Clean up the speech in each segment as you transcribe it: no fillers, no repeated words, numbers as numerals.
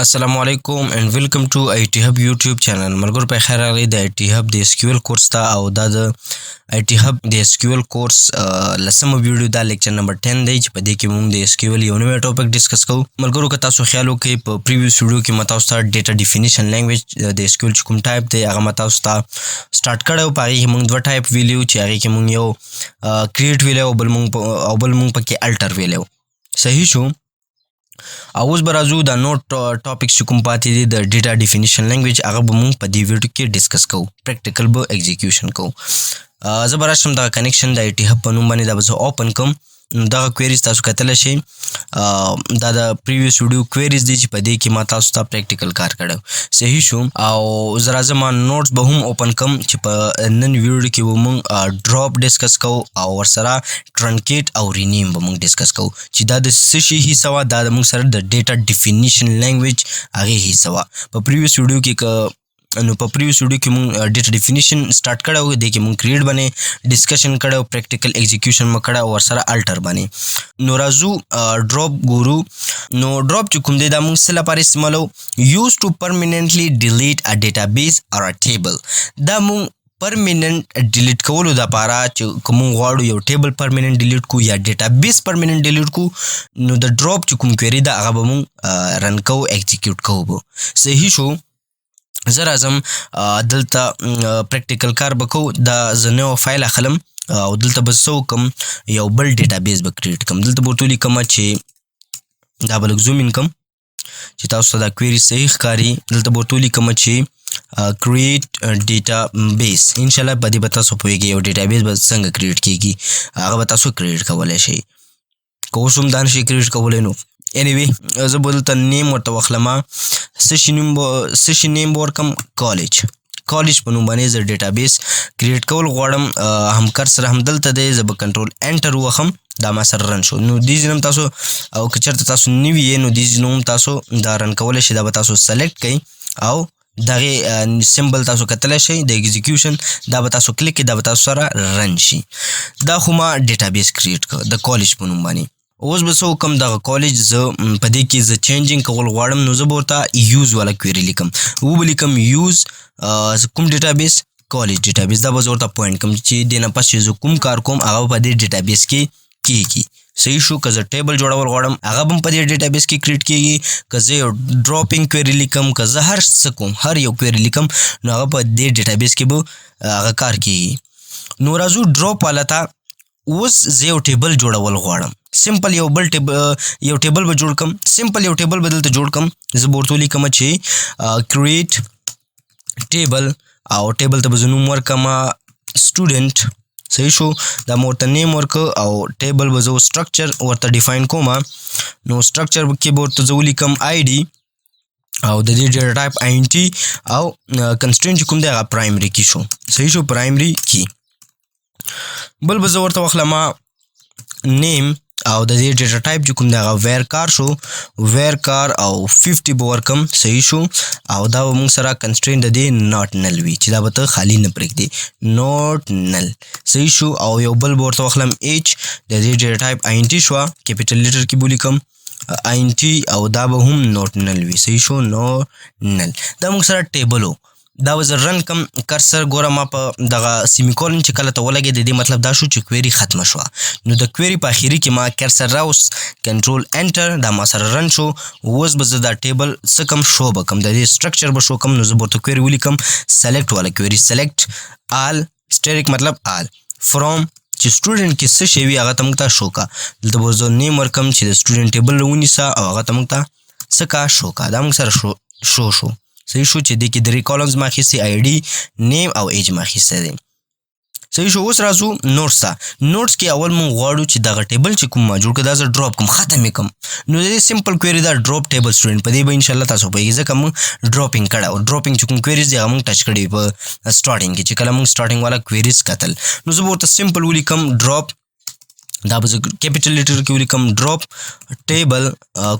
السلام علیکم and welcome to IT Hub YouTube channel. ملګرو په خیر راغلی د IT Hub د SQL کورس ته او دا د IT Hub د SQL کورس لسمه ویډیو دا لیکچر نمبر 10 دی چې په دې کې موږ د SQL یو نوی ټاپک ډیسکس کوو. ملګرو که تاسو خیال وکړئ په پریویس ویډیو کې ما تاسو ته ډیټا ډیفینیشن لینګویج د SQL چې کوم ټایپ دی هغه ما تاسو ته سٹارټ کړی و. په هغې کې موږ دوه ټایپ ویلي و چې هغې کې موږ یو کریټ ویلی او بل موږ پکې الټر ویلی و. صحیح شو. او اوس به راځو دا نور ټاپکس چې کوم پاتې دي د ډیټا ډیفینیشن لینګویج هغه به موږ په دې ویډیو کې ډسکس کوو. پریکټیکل به ایگزیکیوشن کوو. زه به راشم دغه کنیکشن د IT Hub په نوم باندې دا به زه اوپن کوم. نو دغه کویریز تاسو کتلی شئ. دا د پریویس ویډیو کویریز دي چې په دې کې ما تاسو ته پریکټیکل کار کړی. صحیح شو. او زه راځم نوټس به هم اوپن کم چې په نن ویډیو کې به موږ ډراپ ډسکس کوو او ورسره ټرنکیټ او رینیم به موږ ډسکس کوو چې دا د څه شي حصه وه. دا د موږ سره د ډیټا ډیفینیشن لینګویج هغې حصه وه. په پریویس ویډیو کې په پریویس ویډیو کې موږ ډیټا ډیفینیشن سٹارټ کړی و. دې کې موږ کریټ باندې ډسکشن کړی او پریکټیکل ایگزیکیوشن مو کړی او ورسره الټر باندې. نو راځو ډراپ ګورو. نو ډراپ چې کوم دی دا موږ څه لپاره استعمالو؟ یوز ټو پرمیننټلی ډیلیټ ا ډیټابیس اور ا ټیبل. دا موږ پرمیننٹ ډیلیټ کولو دپاره چې که موږ غواړو یو ټیبل پرمیننٹ ډیلیټ کو یا ډیټابیس پرمیننٹ ډیلیټ کو نو د ډراپ چې کوم کویری ده هغه به موږ رن کوو ایگزیکیوټ کوو به. صحیح شو. زه راځم دلته پریکټیکل کار به کوو. دا زه نوی فایل اخلم او دلته به څه وکړم یو بل ډیټابیس به کریټ کړم. دلته به ورته ولیکم چې دا به لږ زوم ان کړم چې تاسو ته دا کویري صحیح ښکاري. دلته به ورته ولیکم چې کریټ ډیټابیس. انشاءالله په دې به تاسو پوهېږئ یو ډیټابیس به څنګه کریټ کېږي هغه به تاسو کریټ کولی شئ. که اوس هم دا نشئ کریټ کولی نو anyway زه به دلته نیم ورته واخلم. څه شي نیم به ورکړم؟ کالج په نوم باندې زه ډیټابیس کریټ کول غواړم. همکار سره هم دلته دی. زه به کنټرول انټر ووهم. دا ما سره رن شو. نو دې ځینه هم تاسو او که چېرته تاسو نوي یې نو دې ځینه هم تاسو دا رن کولی شئ. دا به تاسو سلیکټ کړئ او دغې سمبل تاسو کتلی شئ د ایگزیکیوشن. دا به تاسو کلیک کړئ دا به تاسو سره رن شي. دا خو ما ډیټابیس کریټ کړ د کالج په نوم باندې. اوس به څه وکړم دغه کالج زه په دې کې زه چینجینګ کول غواړم نو زه به ورته یوز والا کویري لیکم. وبه لیکم یوز کوم ډیټابیس؟ کالج ډیټابیس. دا به زه ورته پوینټ کړم چې دې نه پس چې زه کوم کار کوم هغه په دې ډیټابیس کې کېږي. صحیح شو. که زه ټیبل جوړول غواړم هغه به هم په دې ډیټابیس کې کریټ کېږي. که زه یو ډراپینګ کویري لیکم که زه هر څه کوم هر یو کویري لیکم نو هغه په دې ډیټابیس کې به هغه کار کېږي. نو راځو ډراپ والا ته. اوس زه یو ټیبل جوړول غواړم. سمپل یو ټیبل به جوړ کړم. سمپل یو ټیبل به دلته جوړ کړم. زه به ورته ولیکم چې کریټ ټیبل او ټیبل ته به زه نوم ورکړم سټوډنټ. صحیح شو. دا مې ورته نیم ورکړ او ټیبل به زه سټرکچر ورته ډیفاین کوم. نو سټرکچر کې به ورته زه ولیکم ID او د دې ډیټا ټایپ INT او کنسټرینټ چې کوم دی هغه پرایمري کی شو. صحیح شو. پرایمري کی. بل به زه ورته واخلم نیم او د دې ډیټا ټایپ چې کوم دی هغه ویر کار شو. ویر کار او 50 به ورکم. صحیح شو. او دا به موږ سره کنسټرینټ د دې ناٹ نل وي چې دا به ته خالی نه پرېږدي. ناٹ نل. صحیح شو. او یو بل به ورته واخلم H د دې ډیټا ټایپ INT شوه. کیپیټل لیټر کې به ولیکم INT او دا به هم ناٹ نل وي. صحیح شو. ناٹ نل. دا موږ سره ټیبل و. دا به زه رن کم کرسر ګوره ما په دغه سیمیکولن چې کله ته ولګېد د دې مطلب دا شو چې کویري ختمه شوه. نو د کویري په اخري کې ما کرسر راوست کنټرول انټر دا ما سره رن شو. اوس به زه دا ټیبل څه کم شو به کم د دې سټرکچر به شو کم. نو زه به ورته کویري ولیکم سلیکټ والا کویري. سلیکټ آل سټریک مطلب آل فرام چې سټوډنټ کې څه شی وي هغه ته موږ ته شو کا. دلته به زه نیم ورکم چې د سټوډنټ ټیبل ونیسه او هغه ته موږ ته څه کا شو کا. دا موږ سره شو. صحیح شو چې دې کې 3 کالمز ما اخیستي ID نیم او ایج ما اخیستی دی. صحیح شو. اوس راځو نوټس ته. نوټس کې اول موږ غواړو چې دغه ټیبل چې کوم ما جوړ کړه دا زه ډراپ کوم ختم یې کړم. نو د دې سمپل کویري دا ډراپ ټیبل سټوډنټ په دې به انشاءالله تاسو پوهېږئ ځکه موږ ډراپینګ کړی او ډراپینګ چې کوم کویریز دی هغه موږ ټچ کړي په سټارټینګ کې چې کله موږ سټارټینګ والا کویریز کتل. نو زه به ورته سمپل ولیکم ډراپ. دا به زه کیپیټل لیټر کې ولیکم ډراپ ټیبل.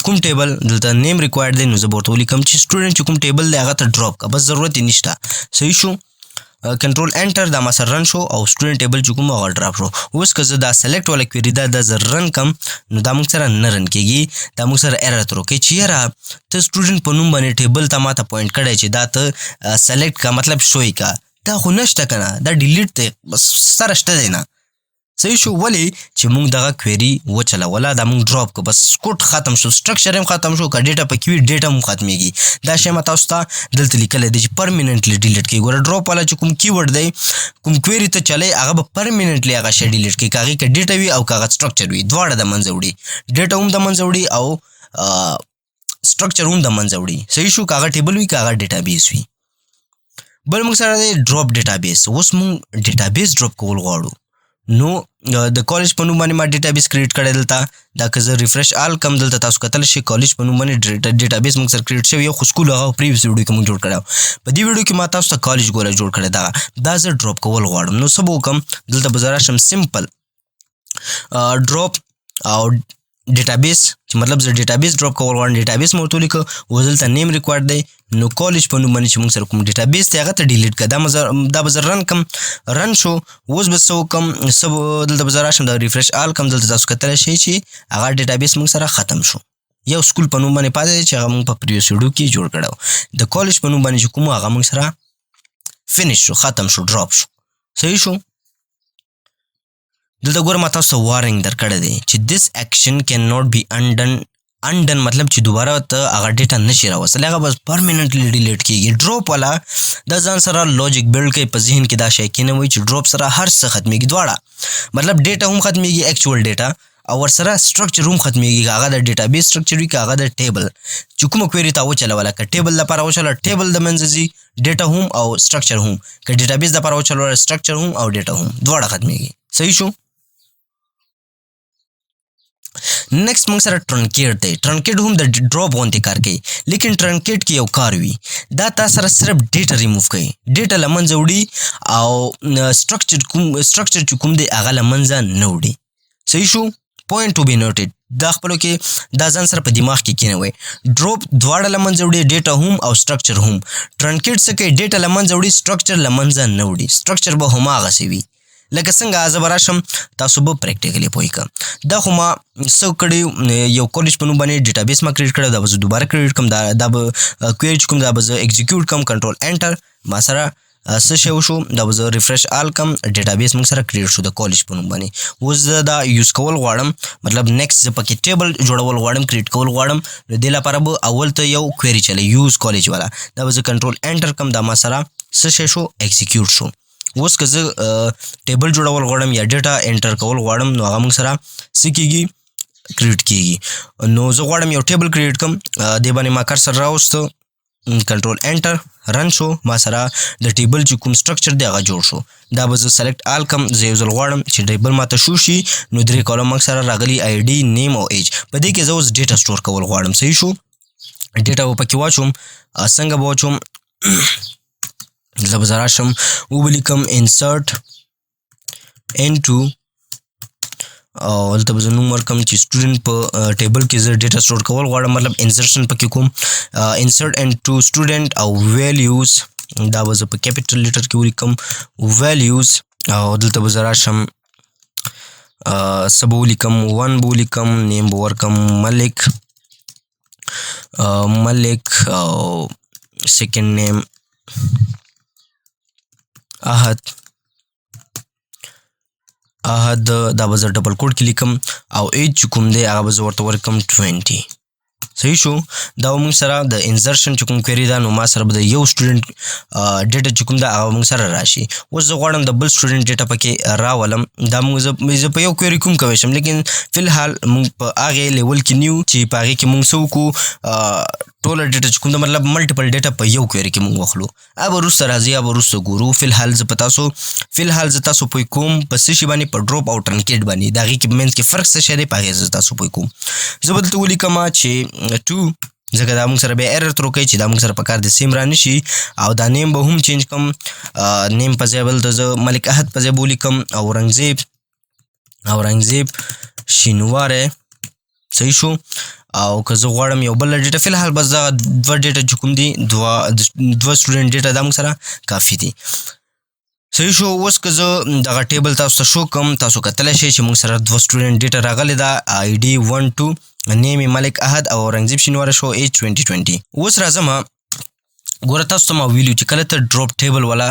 کوم ټیبل دلته نیم ریکوایرډ دی نو زه به ورته ولیکم چې سټوډنټ چې کوم ټیبل دی هغه ته ډراپ کا. بس ضرورت یې نشته. صحیح شو. کنټرول انټر دا ما سره رن شو او سټوډنټ ټیبل چې کوم هغه ډراپ شو. اوس که زه دا سلیکټ والا کویری دا زه رن کم نو دا موږ سره نه رن کېږي، دا موږ سره ایرر تر وکړي چې یاره ته سټوډنټ په نوم باندې ټیبل ته ماته پوینټ کړی چې دا ته سلیکټ کا مطلب شوی کا، دا خو نشته که نه، دا ډیلیټ دی بس سره شته دی نه. صحیح شو. ولې چې موږ دغه کویری وچلوله دا موږ ډراپ کړو بس کوډ ختم شو، سټرکچر هم ختم شو، که ډیټا پکې وي ډیټا هم ختمیږي. دا شی ما تاسو ته دلته لیکلی دی چې پرمیننټلی ډیلیټ کړي. ګوره ډراپ والا چې کوم کیورډ دی کوم کویری ته چلی هغه به پرمیننټلی هغه شی ډیلیټ کړي، که هغې که ډیټا وي او که هغه سټرکچر وي دواړه د منځه وړي، ډیټا هم د منځه وړي او سټرکچر هم د منځه وړي. صحیح شو. که هغه ټیبل وي که هغه ډیټابیس وي. بل موږ سره دی ډراپ ډیټابیس. اوس موږ ډیټابیس ډراپ کول غواړو نو د کالج په نوم باندې ما ډیټابیس کریټ کړی دلته. دا که زه ریفریش آل کم دلته تاسو کتلی شئ کالج په نوم باندې ډیټابیس موږ سره کریټ شوی یو، خو سکول هغه پریویس ویډیو کې موږ جوړ کړی و. په دې ویډیو کې ما تاسو ته کالج ګوره جوړ کړی دا زه ډراپ کول غواړم. نو څه به وکړم دلته به زه راشم سمپل ډراپ او ډیټابیس چې مطلب زه ډیټابیس ډراپ کول غواړم، ډیټابیس مې ورته ولیکه. اوس دلته نیم ریکوارډ دی نو کالج په نوم باندې چې موږ سره کوم ډیټابیس دی هغه ته ډیلیټ کړه. دا به زه رن کم، رن شو. اوس به څه وکړم دلته به زه راشم دا ریفریش آل کم، دلته تاسو کتلی شئ چې هغه ډیټابیس موږ سره ختم شو. یو سکول په نوم باندې پاتې دی چې هغه موږ په پریویس ویډیو کې جوړ کړی و. د کالج په نوم باندې چې کوم هغه موږ سره فینش شو، ختم شو، ډراپ شو. صحیح شو. دلته ګوره ما تاسو ته وارننګ درکړی دی چې this action cannot be undone مطلب چې دوباره ته هغه ډیټا نشي راوستلی، هغه بس پرمیننټلی ډیلیټ کېږي. ډراپ والا دا ځان سره لوجیک بلډ کوي، په ذهن کې دا شی کېنوي چې ډراپ سره هر څه ختمیږي، دواړه مطلب ډیټا هم ختمیږي ایکچوال ډیټا او ورسره سټرکچر هم ختمیږي، هغه د ډیټابیس سټرکچر وي که هغه د ټیبل چې کومه کویري تا وچلوله، که ټیبل دپاره وچلوله ټیبل د منځه ځي ډیټا هم او سټرکچر هم، که ډیټابیس دپاره وچلوله سټرکچر هم او ډیټا هم دواړه ختمیږي. صحیح شو. نیکسٹ موږ سره ټرنکیټ دی. ټرنکیټ هم د ډراپ غوندې کار کوي، لیکن ټرنکیټ کې یو کار وي، دا تا سره صرف ډیټا ریموف کوي، ډیټا له منځه وړي او سټرکچر چې کوم دی هغه له منځه نه وړي. صحیح شو. پوینټ ټو بی نوټډ دا خپلو کې دا ځان سره په دماغ کې کېنوئ. ډراپ دواړه له منځه وړي، ډیټا هم او سټرکچر هم. ټرنکیټ څه کوي؟ ډیټا له منځه وړي، سټرکچر له منځه نه وړي. سټرکچر به هماغسې وي لکه څنګه زه به راشم تاسو به پریکټیکلی پوه کړم. دا خو ما څه کړی یو کالج په نوم باندې ډیټابیس ما کریټ کړی، دا به زه دوباره کریټ کړم، دا به کویری چې کوم دا به زه ایکزیکیوټ کړم، کنټرول انټر ما سره څه شی وشو، دا به زه ریفریش آل کم، ډیټابیس موږ سره کریټ شو د کالج په نوم باندې. اوس زه دا یوز کول غواړم، مطلب نیکسٹ زه پکې ټیبل جوړول غواړم، کریټ کول غواړم. نو دې لپاره به اول ته یو کویری چلی یوز کالج والا، دا به زه کنټرول انټر کم، دا ما سره څه شی شو ایکزیکیوټ شو. اوس که زه ټیبل جوړول غواړم یا ډیټا انټر کول غواړم نو هغه موږ سره څه کېږي کریټ کېږي. نو زه غواړم یو ټیبل کریټ کړم، دې باندې ما کرسر راوسته، کنټرول انټر رن شو، ما سره د ټیبل چې کوم سټرکچر دی هغه جوړ شو. دا به زه سلیکټ آل کم، زه یو ځل غواړم چې ټیبل ماته شو شي نو 3 کالم موږ سره راغلي آی ډي، نیم او ایج. په دې کې زه اوس ډیټا سټور کول غواړم. صحیح شو. ډیټا به پکې واچوم. څنګه به واچوم؟ دلته به زه راشم ولیکم انسرټ انټو او دلته به زه نوم ورکړم چې سټوډنټ په ټیبل کې زه ډیټا سټور کول غواړم، مطلب انسرشن پکې کوم. انسرټ انټو سټوډنټ او ویلیوز دا به زه په کیپیټل لیټر کې ولیکم ویلیوز، او دلته به زه راشم څه به ولیکم 1 به ولیکم، نیم به ورکړم ملک او سیکنډ نیم احد، دا به زه ډبل کوډ کې لیکم او ایج چې کوم دی هغه به زه ورته ورکړم 20. صحیح شو. دا موږ سره د انزرشن چې کوم کویری ده نو ما سره به د یو سټوډنټ ډیټا چې کوم ده هغه موږ سره راشي. اوس زه غواړم د بل سټوډنټ ډیټا پکې راولم، دا موږ زه په یو کویری کوم کوی شم، لیکن فلحال موږ په هغې لیول کې نیو چې په هغې کې موږ څه وکړو ټوله ډیټا چې کوم ده مطلب ملټیپل ډیټا په یو کویری کې موږ واخلو. به وروسته راځي، به وروسته ګورو. فلحال زه تاسو پوه کوم په څه شي باندې، په ډراپ او ټرنکیټ باندې، د هغې کې منځ کې فرق څه شی دی په هغې زه تاسو پوه کوم. زه به دلته ولیکم چې 2 ځکه دا موږ سره بیا ایرر تر وکوي چې دا موږ سره په کار د سیم را نشي، او دا نیم به هم چینج کړم، نیم په ځای بلته زه ملک احد په ځای به ولیکم، اورنګزیب شینواری. صحیح شو. او که زه غواړم یو بل ډیټا، فلحال بس دغه 2 ډیټا چې کوم دي 2 سټوډنټ ډیټا دا موږ سره کافي دي. صحیح شو. اوس که زه دغه ټیبل تاسو ته شو کوم، تاسو کتلی شئ چې موږ سره 2 سټوډنټ ډیټا راغلې ده. آی ډي 1 2 نیم یې ملک احد او اورنګزیب شینواره شو ایج 2020. اوس راځم ګوره تاسو ته ما ویلو چې کله ته ډراپ ټیبل والا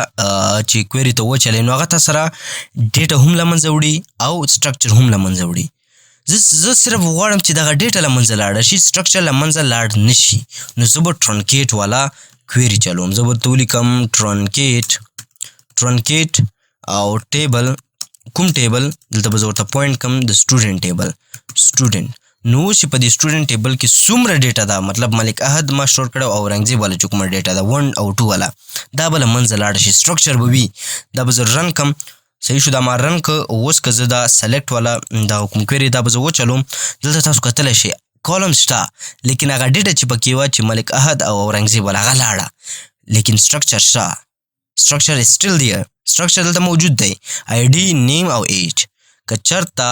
چې کویري ته وچلې نو هغه تا سره ډیټا هم له منځه وړي او سټرکچر هم له منځه وړي. زه صرف غواړم چې دغه ډیټا له منځه لاړه شي، سټرکچر له منځه لاړ نه شي. نو زه به ټرنکیټ والا کویري چلوم. زه به ورته ولیکم ټرنکیټ او ټیبل. کوم ټیبل؟ دلته به زه ورته پوینټ کم د سټوډنټ ټیبل سټوډنټ. نو چې په دې سټوډنټ ټیبل کې څومره ډیټا ده، مطلب ملک احد ما سټور کړی او اورنګزیب والا چې کومه ډیټا ده 1 او 2 والا، دا به له منځه لاړه شي، سټرکچر به وي. دا به زه رن کم. صحیح شو. دا ما رن که. اوس که زه دا سلیکټ والا دغه کوم کویري دا به زه وچلوم، دلته تاسو کتلی شئ کالم شته، لیکن هغه ډیټا چې پکې وه چې ملک احد او اورنګزیب والا هغه لاړه، لیکن سټرکچر شته. سټرکچر از سټیل دیئر. سټرکچر دلته موجود دی. آی ډي نیم او ایج. که چېرته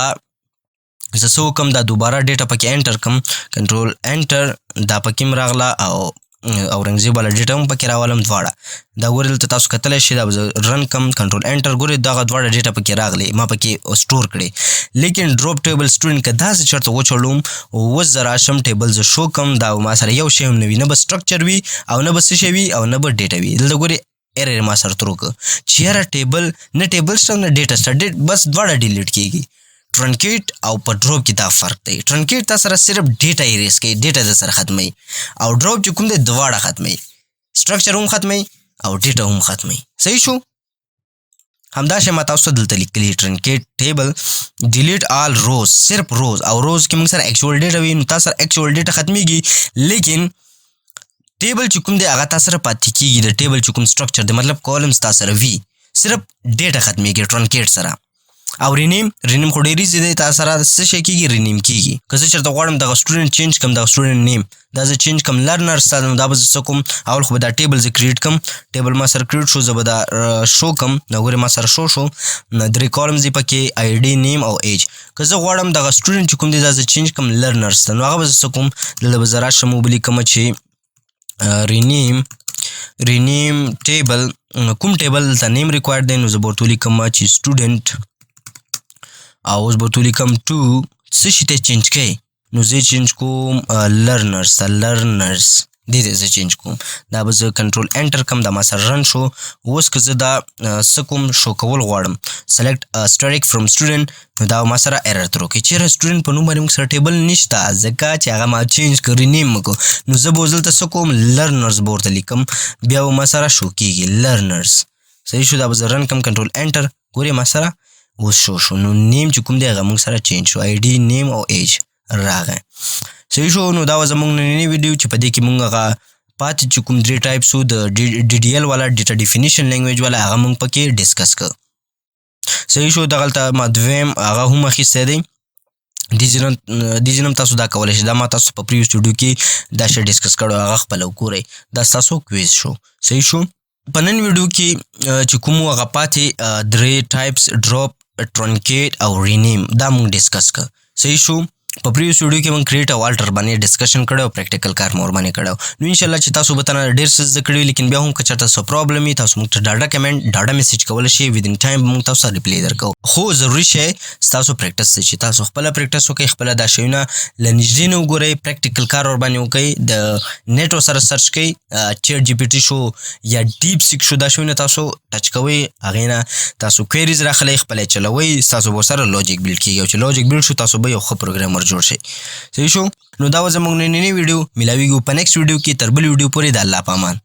زه څه وکړم دا دوباره ډیټا پکې انټر کړم، کنټرول انټر، دا پکې هم راغله او اورنګزیب والا ډیټا هم پکې راولم دواړه. دا ګورې دلته تاسو کتلی شئ. دا به زه رن کړم کنټرول انټر، ګورې دغه دواړه ډیټا پکې راغلې، ما پکې سټور کړې. لیکن ډراپ ټیبل سټوډنټ که داسې چېرته وچړم، اوس زه راشم ټیبل زه شو کړم، دا ما سره یو شی هم نه وي، نه به سټرکچر وي او نه به څه شی وي او نه به ډیټا وي. دلته ګورې ایرر ما سره تر وکړه چې یاره ټیبل نه ټیبل شته نه ډیټا شته، بس دواړه ډیلیټ کېږي. ټرنکیټ او په ډراپ کې دا فرق دی. ټرنکیټ تا سره صرف ډیټا ایریز کوي، ډیټا در سره ختموي، او ډراپ چې کوم دی دواړه ختموي، سټرکچر هم ختموي او ډیټا هم ختموي. صحیح شو. همدا شی ما تاسو ته دلته لیکلي ټرنکیټ ټیبل ډیلیټ آل روز، صرف روز، او روز کې موږ سره ایکچوال ډیټا وي نو تا سره ایکچوال ډیټا ختمېږي، لیکن ټیبل چې کوم دی هغه تا سره پاتې کېږي. د ټیبل چې کوم سټرکچر دی مطلب کالمز تا سره وي، صرف ډیټا ختمېږي ټرنکیټ سره. او رینیم خو ډېر ایزي دی، تا سره څه شی کېږي رینیم کېږي. که زه چېرته غواړم دغه سټوډنټ چینج کړم، دغه سټوډنټ نیم دا زه چینج کړم لرنرز ته، نو دا به زه څه کوم، اول خو به دا ټیبل زه کریټ کړم. ټیبل ما سره کریټ شو، زه به دا شو کړم. نو ګورې ما سره شو 3 کالمز دي پکې، آی ډي نیم او ایج. که زه غواړم دغه سټوډنټ چې کوم دی دا زه چینج کړم لرنرز ته، نو هغه به زه څه کوم، دلته به زه راشم ولیکم چې رینیم ټیبل. کوم ټیبل دلته نیم ریکوایر دی، نو زه به ورته ولیکم چې سټوډنټ، او اوس به ورته ولیکم ټو څه شي ته چینج کوي، نو زه چینج کوم لرنرز ته، لرنرز دې ته زه چینج کوم. دا به زه کنټرول انټر کړم، دا ما سره رن شو. اوس که زه دا څه کوم شو کول غواړم، سلیکټ سټریک فرام سټوډنټ، نو دا ما سره ایرر تر وکړي چېرې سټوډنټ په نوم باندې موږ سره ټیبل نشته، ځکه چې هغه ما چینج کړ رینیم مې کړو. نو زه به اوس دلته څه کوم لرنرز به ورته لیکم، بیا به ما سره شو کېږي لرنرز. صحیح شو. دا به زه رن کړم کنټرول انټر، ګورې ما سره اوس شو. نو نیم چې کوم دی هغه موږ سره چینج شو، آی ډي نیم او ایج راغی. صحیح شو. نو دا و زموږ نننی ویډیو چې په دې کې موږ هغه پاتې چې کوم 3 ټایپس وو د ډي ډي ایل والا ډیټا ډیفینیشن لینګویج والا، هغه موږ پکې ډسکس کړ. صحیح شو. دغلته ما دویم هغه هم اخیستی دی، دې ځینم تاسو دا کولی شئ. دا ما تاسو په پریویس ویډیو کې دا شی ډسکس کړی، هغه خپله وګورئ. دا ستاسو کویز شو. صحیح شو. په نن ویډیو کې چې کوم هغه پاتې 3 ټایپس ډراپ، ټرنکیټ او رینیم دا موږ ډسکس کړ. صحیح شو. په پریویس ویډیو کې موږ کریټ او الټر باندې ډسکشن کړی او پریکټیکل کار مو ورباندې کړی. نو انشاءالله چې تاسو به تنه ډېر څه زده کړي وي، لیکن بیا هم که چېرته څه پرابلم وي تاسو موږ ته ډاډه کمنټ ډاډه میسیج کولی شئ، ودین ټایم به موږ تاسو ته ریپلی درکوو. خو ضروري شی ستاسو پریکټس دی چې تاسو خپله پریکټس وکړئ، خپله دا شیونه له نږدې نه وګورئ، پریکټیکل کار ورباندې وکړئ، د نیټ ورسره سرچ کړئ، چیټ جی پي ټي شو یا ډیپ سیک شو، دا شیونه تاسو ټچ کوئ، هغې نه تاسو کویریز راخلئ، خپله یې چلوئ، ستاسو به ورسره لوجیک بیلډ کېږي، او چې لوجیک بیلډ شو تاسو به یو ښه پروګرامر جوړ شئ. صحیح شو. نو دا و زموږ نننی ویډیو. ملاویږو په نیکسټ ویډیو کې. تر بل ویډیو پورې د الله په امان.